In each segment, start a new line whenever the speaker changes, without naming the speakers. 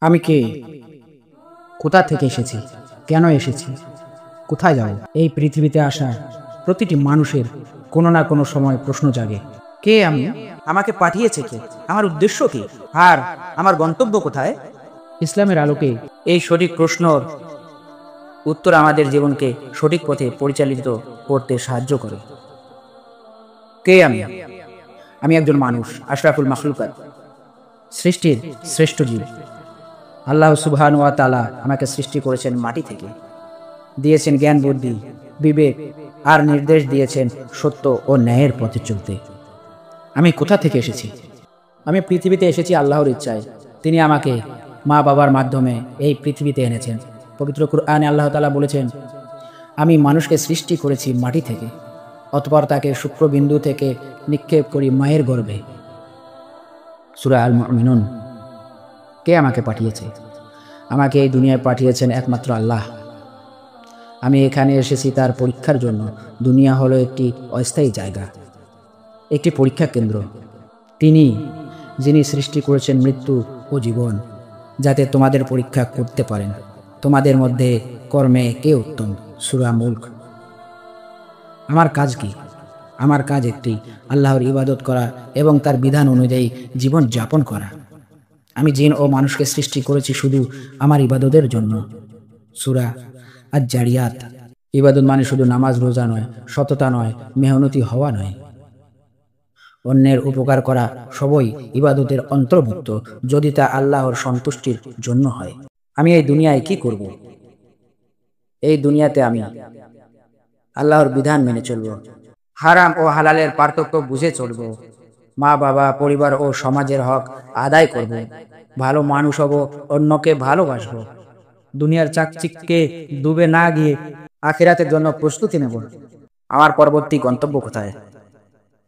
আমি কে? কোথা থেকে এসেছি? কেন এসেছি? কোথায় যাব? এই পৃথিবীতে আসা প্রতিটি মানুষের কোনো না কোনো সময় প্রশ্ন জাগে, কে আমি? আমাকে পাঠিয়েছে কে? আমার উদ্দেশ্য কি? আর আমার গন্তব্য কোথায়? ইসলামের আলোকে এই সঠিক প্রশ্নর উত্তর আমাদের জীবনকে সঠিক পথে পরিচালিত করতে সাহায্য করে। কে আমি? আমি একজন মানুষ, আশরাফুল মাখলুকাত, সৃষ্টির শ্রেষ্ঠ জীব। আল্লাহ সুবহানাহু ওয়া তাআলা আমাকে সৃষ্টি করেছেন মাটি থেকে, দিয়েছেন জ্ঞান, বুদ্ধি, বিবেক আর নির্দেশ দিয়েছেন সত্য ও ন্যায়ের পথে চলতে। আমি কোথা থেকে এসেছি? আমি পৃথিবীতে এসেছি আল্লাহর ইচ্ছায়। তিনি আমাকে মা বাবার মাধ্যমে এই পৃথিবীতে এনেছেন। পবিত্র কুরআনে আল্লাহ তাআলা বলেছেন, আমি মানুষকে সৃষ্টি করেছি মাটি থেকে, অতঃপর তাকে শুক্রবিন্দু থেকে নিক্ষেপ করি মায়ের গর্ভে। সূরা আল মুমিনুন। কে আমাকে পাঠিয়েছে? আমাকে এই দুনিয়ায় পাঠিয়েছেন একমাত্র আল্লাহ। আমি এখানে এসেছি তার পরীক্ষার জন্য। দুনিয়া হলো একটি অস্থায়ী জায়গা, একটি পরীক্ষা কেন্দ্র। তিনি যিনি সৃষ্টি করেছেন মৃত্যু ও জীবন, যাতে তোমাদের পরীক্ষা করতে পারেন তোমাদের মধ্যে কর্মে কে উত্তম। সূরা মুলক। আমার কাজ কি? আমার কাজ একটি, আল্লাহর ইবাদত করা এবং তার বিধান অনুযায়ী জীবন যাপন করা। আমি জিন ও মানুষকে সৃষ্টি করেছি শুধু আমার ইবাদতের জন্য। সূরা আজ-জারিয়াত। ইবাদত মানে শুধু নামাজ রোজা নয়, সততা নয়, মেহনতি হওয়া নয়, অন্যের উপকার করা সবই ইবাদতের অন্তর্ভুক্ত, যদি তা আল্লাহর সন্তুষ্টির জন্য হয়। আমি এই দুনিয়ায় কি করব? এই দুনিয়াতে আমি আল্লাহর বিধান মেনে চলব, হারাম ও হালালের পার্থক্য বুঝে চলব, মা বাবা, পরিবার ও সমাজের হক আদায় করব, ভালো মানুষ হব, অন্যকে ভালোবাসব, দুনিয়ার চাকচিক্যে ডুবে না গিয়ে আখিরাতের জন্য প্রস্তুতি নেব। আমার পরবর্তী গন্তব্য কোথায়?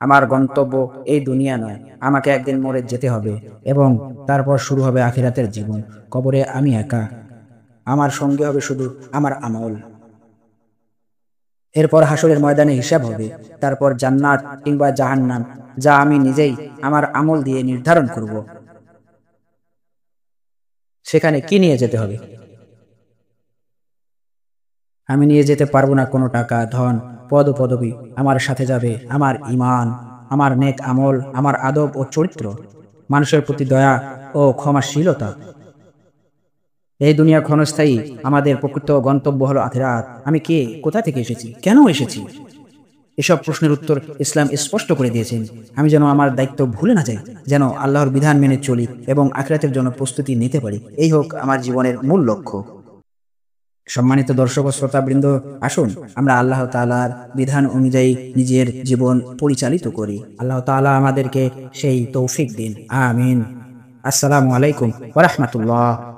আমার গন্তব্য এই দুনিয়া নয়। আমাকে একদিন মরে যেতে হবে এবং তারপর শুরু হবে আখিরাতের জীবন। কবরে আমি একা, আমার সঙ্গে হবে শুধু আমার আমল। এরপর হাসরের ময়দানে হিসাব হবে, তারপর জান্নাত কিংবা জাহান্নাম, যা আমি নিজেই আমার আমল দিয়ে নির্ধারণ করব। সেখানে কি নিয়ে যেতে হবে? আমি নিয়ে যেতে পারবো না কোনো টাকা, ধন, পদ ও পদবি। আমার সাথে যাবে আমার ঈমান, আমার নেক আমল, আমার আদব ও চরিত্র, মানুষের প্রতি দয়া ও ক্ষমাশীলতা। এই দুনিয়া ক্ষণস্থায়ী, আমাদের প্রকৃত গন্তব্য হলো আখিরাত। আমি কে? কোথা থেকে এসেছি? কেন এসেছি? এসব প্রশ্নের উত্তর ইসলাম স্পষ্ট করে দিয়েছেন। আমি যেন আমার দায়িত্ব ভুলে না যাই, যেন আল্লাহর বিধান মেনে চলি এবং আখিরাতের জন্য প্রস্তুতি নিতে পারি। এই হোক আমার জীবনের মূল লক্ষ্য। সম্মানিত দর্শক ও শ্রোতাবৃন্দ, আসুন আমরা আল্লাহ তাআলার বিধান অনুযায়ী নিজের জীবন পরিচালিত করি। আল্লাহ তাআলা আমাদেরকে সেই তৌফিক দিন। আমিন। আসসালামু আলাইকুম ওয়া রাহমাতুল্লাহ।